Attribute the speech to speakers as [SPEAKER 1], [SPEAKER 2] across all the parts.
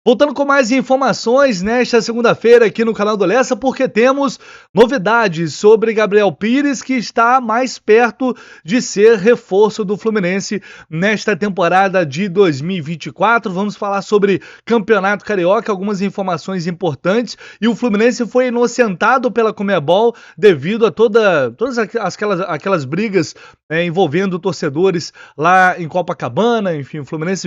[SPEAKER 1] Voltando com mais informações nesta segunda-feira aqui no canal do Lessa, porque temos novidades sobre Gabriel Pires, que está mais perto de ser reforço do Fluminense nesta temporada de 2024. Vamos falar sobre Campeonato Carioca, algumas informações importantes. E o Fluminense foi inocentado pela Conmebol devido a todas aquelas brigas envolvendo torcedores lá em Copacabana. Enfim, o Fluminense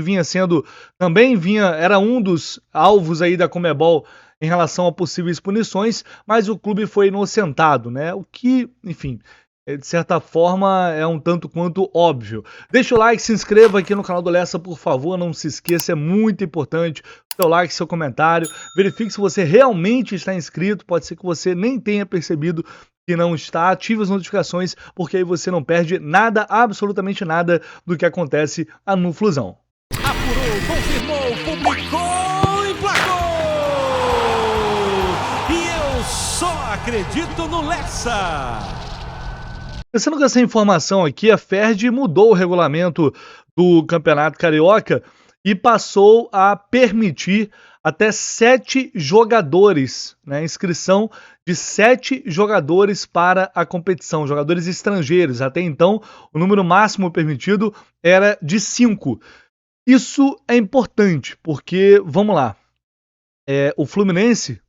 [SPEAKER 1] era um dos alvos aí da Conmebol em relação a possíveis punições, mas o clube foi inocentado, né? O que, enfim, de certa forma é um tanto quanto óbvio. Deixa o like, se inscreva aqui no canal do Lessa, por favor, não se esqueça, é muito importante. Seu like, seu comentário, verifique se você realmente está inscrito, pode ser que você nem tenha percebido que não está, ative as notificações, porque aí você não perde nada, absolutamente nada do que acontece no Flusão.
[SPEAKER 2] Apurou, confirmou, publicou, emplacou! E eu só acredito no Lessa!
[SPEAKER 1] Pensando com essa informação aqui, a Ferdi mudou o regulamento do Campeonato Carioca e passou a permitir até 7 jogadores, né? Inscrição de 7 jogadores para a competição, jogadores estrangeiros. Até então, o número máximo permitido era de 5. Isso é importante, porque, vamos lá, o Fluminense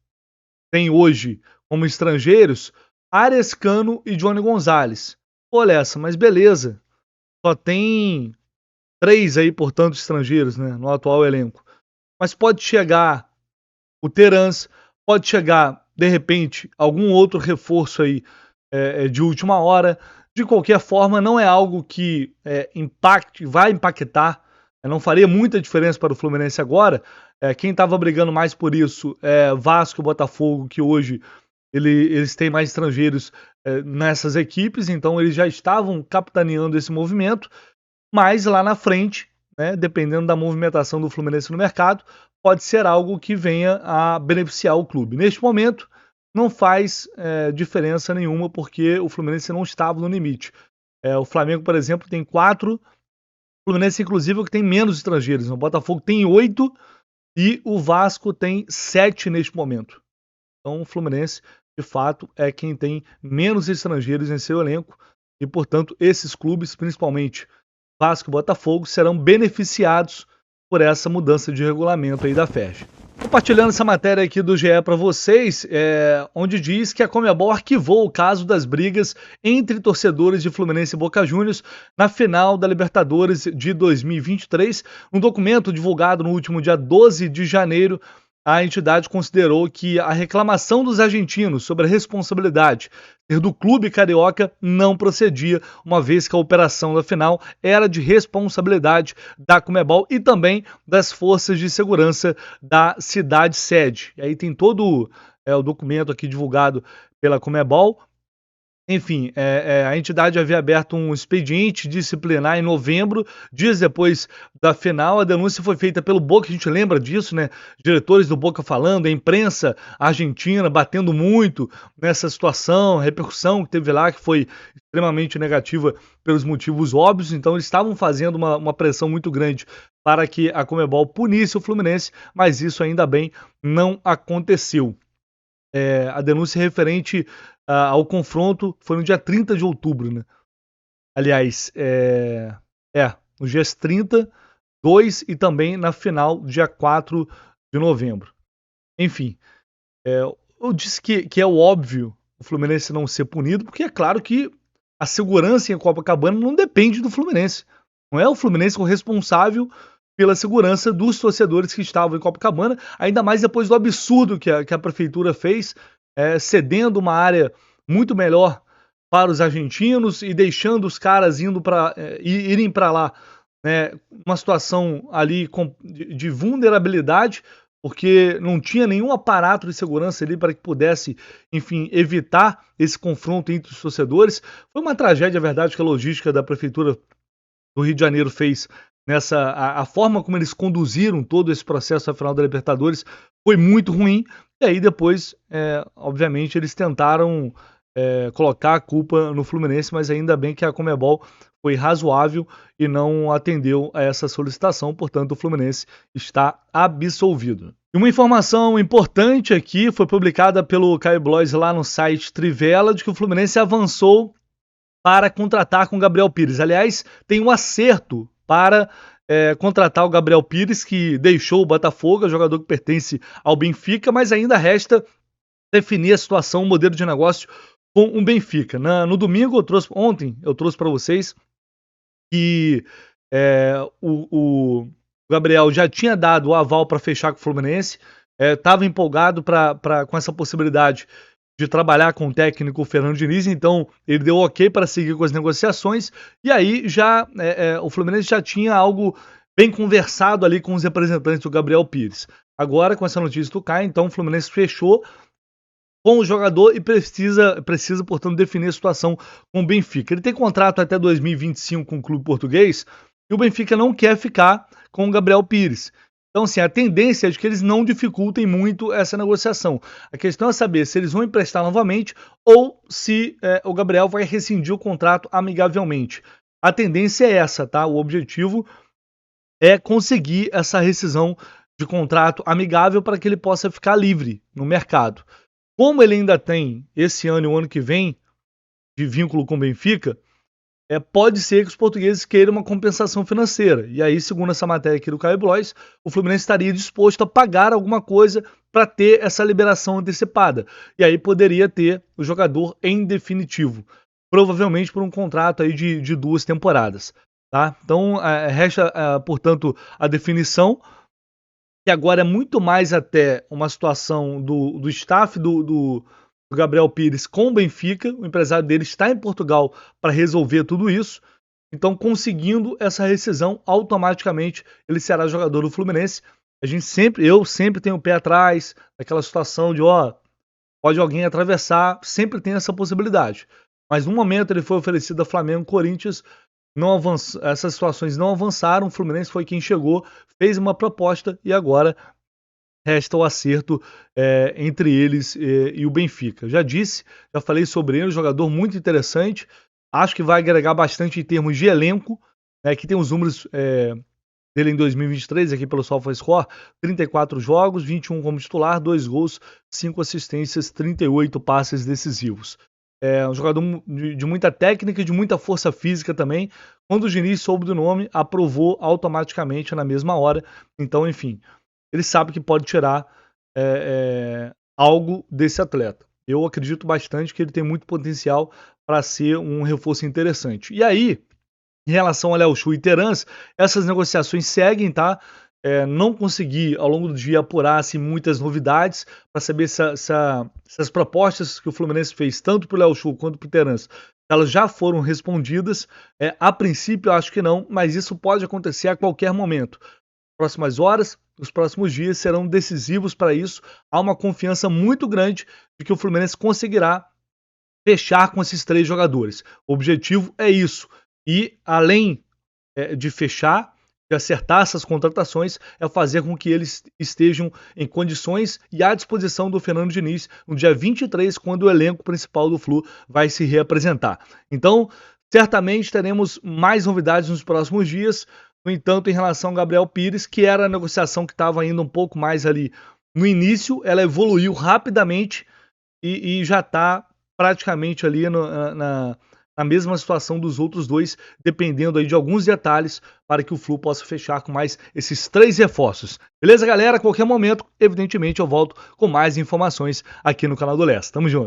[SPEAKER 1] tem hoje como estrangeiros Arias Cano e Johnny Gonzalez. Pô, Lessa, mas beleza, só tem 3 aí, portanto, estrangeiros, né, no atual elenco. Mas pode chegar o Terans, pode chegar, de repente, algum outro reforço aí de última hora. De qualquer forma, não é algo que vai impactar. Não faria muita diferença para o Fluminense agora. Quem estava brigando mais por isso é Vasco e Botafogo, que hoje eles têm mais estrangeiros nessas equipes, então eles já estavam capitaneando esse movimento. Mas lá na frente, né, dependendo da movimentação do Fluminense no mercado, pode ser algo que venha a beneficiar o clube. Neste momento, não faz diferença nenhuma, porque o Fluminense não estava no limite. O Flamengo, por exemplo, tem 4. O Fluminense, inclusive, é o que tem menos estrangeiros. O Botafogo tem 8 e o Vasco tem 7 neste momento. Então, o Fluminense, de fato, é quem tem menos estrangeiros em seu elenco. E, portanto, esses clubes, principalmente Vasco e Botafogo, serão beneficiados por essa mudança de regulamento aí da Ferdi. Compartilhando essa matéria aqui do GE para vocês, onde diz que a Conmebol arquivou o caso das brigas entre torcedores de Fluminense e Boca Juniors na final da Libertadores de 2023. Um documento divulgado no último dia 12 de janeiro, a entidade considerou que a reclamação dos argentinos sobre a responsabilidade do clube carioca não procedia, uma vez que a operação da final era de responsabilidade da Conmebol e também das forças de segurança da cidade sede. E aí tem todo o documento aqui divulgado pela Conmebol. Enfim, a entidade havia aberto um expediente disciplinar em novembro, dias depois da final. A denúncia foi feita pelo Boca, a gente lembra disso, né? Diretores do Boca falando, a imprensa argentina batendo muito nessa situação, a repercussão que teve lá, que foi extremamente negativa pelos motivos óbvios. Então, eles estavam fazendo uma pressão muito grande para que a Conmebol punisse o Fluminense, mas isso, ainda bem, não aconteceu. A denúncia referente ao confronto foi no dia 30 de outubro, né? Aliás, nos dias 30, 2 e também na final, dia 4 de novembro. Enfim, eu disse que é o óbvio o Fluminense não ser punido, porque é claro que a segurança em Copacabana não depende do Fluminense. Não é o Fluminense o responsável pela segurança dos torcedores que estavam em Copacabana, ainda mais depois do absurdo que a prefeitura fez, cedendo uma área muito melhor para os argentinos e deixando os caras irem para lá, né, uma situação ali de vulnerabilidade, porque não tinha nenhum aparato de segurança ali para que pudesse, enfim, evitar esse confronto entre os torcedores. Foi uma tragédia, a verdade, que a logística da prefeitura do Rio de Janeiro fez a forma como eles conduziram todo esse processo à final da Libertadores foi muito ruim. E aí depois, obviamente, eles tentaram colocar a culpa no Fluminense, mas ainda bem que a Conmebol foi razoável e não atendeu a essa solicitação, portanto o Fluminense está absolvido. E uma informação importante aqui foi publicada pelo Caio Blois lá no site Trivela, de que o Fluminense avançou para contratar com o Gabriel Pires. Aliás, tem um acerto para contratar o Gabriel Pires, que deixou o Botafogo, jogador que pertence ao Benfica, mas ainda resta definir a situação, o modelo de negócio com o Benfica. No domingo, ontem eu trouxe para vocês que o Gabriel já tinha dado o aval para fechar com o Fluminense, estava empolgado com essa possibilidade de trabalhar com o técnico Fernando Diniz, então ele deu ok para seguir com as negociações, e aí já o Fluminense já tinha algo bem conversado ali com os representantes do Gabriel Pires. Agora, com essa notícia do Caio, então o Fluminense fechou com o jogador e precisa, portanto, definir a situação com o Benfica. Ele tem contrato até 2025 com o clube português e o Benfica não quer ficar com o Gabriel Pires. Então, assim, a tendência é de que eles não dificultem muito essa negociação. A questão é saber se eles vão emprestar novamente ou se o Gabriel vai rescindir o contrato amigavelmente. A tendência é essa, tá? O objetivo é conseguir essa rescisão de contrato amigável para que ele possa ficar livre no mercado. Como ele ainda tem esse ano e o ano que vem de vínculo com o Benfica, pode ser que os portugueses queiram uma compensação financeira. E aí, segundo essa matéria aqui do Caio Blois, o Fluminense estaria disposto a pagar alguma coisa para ter essa liberação antecipada. E aí poderia ter o jogador em definitivo. Provavelmente por um contrato aí de 2 temporadas. Tá? Então, resta, portanto, a definição, que agora é muito mais até uma situação do staff do Gabriel Pires com o Benfica. O empresário dele está em Portugal para resolver tudo isso. Então, conseguindo essa rescisão, automaticamente ele será jogador do Fluminense. Eu sempre tenho o pé atrás daquela situação de, pode alguém atravessar, sempre tem essa possibilidade. Mas no momento ele foi oferecido a Flamengo, Corinthians, essas situações não avançaram, o Fluminense foi quem chegou, fez uma proposta e agora resta o acerto entre eles e o Benfica. Já falei sobre ele, um jogador muito interessante, acho que vai agregar bastante em termos de elenco, que tem os números dele em 2023, aqui pelo SofaScore, 34 jogos, 21 como titular, 2 gols, 5 assistências, 38 passes decisivos. É um jogador de muita técnica e de muita força física também. Quando o Diniz soube do nome, aprovou automaticamente na mesma hora. Então, enfim, ele sabe que pode tirar algo desse atleta. Eu acredito bastante que ele tem muito potencial para ser um reforço interessante. E aí, em relação ao Léo Chu e Terans, essas negociações seguem, tá? Não consegui, ao longo do dia, apurar assim, muitas novidades para saber se as propostas que o Fluminense fez, tanto para o Léo Chu quanto para o Terans, elas já foram respondidas. A princípio, eu acho que não, mas isso pode acontecer a qualquer momento. As próximas horas, os próximos dias serão decisivos para isso. Há uma confiança muito grande de que o Fluminense conseguirá fechar com esses 3 jogadores. O objetivo é isso. E, além de fechar, de acertar essas contratações, é fazer com que eles estejam em condições e à disposição do Fernando Diniz no dia 23, quando o elenco principal do Flu vai se reapresentar. Então, certamente teremos mais novidades nos próximos dias. No entanto, em relação ao Gabriel Pires, que era a negociação que estava ainda um pouco mais ali no início, ela evoluiu rapidamente e já está praticamente ali na mesma situação dos outros 2, dependendo aí de alguns detalhes para que o Flu possa fechar com mais esses 3 reforços. Beleza, galera? A qualquer momento, evidentemente, eu volto com mais informações aqui no canal do Lessa. Tamo junto!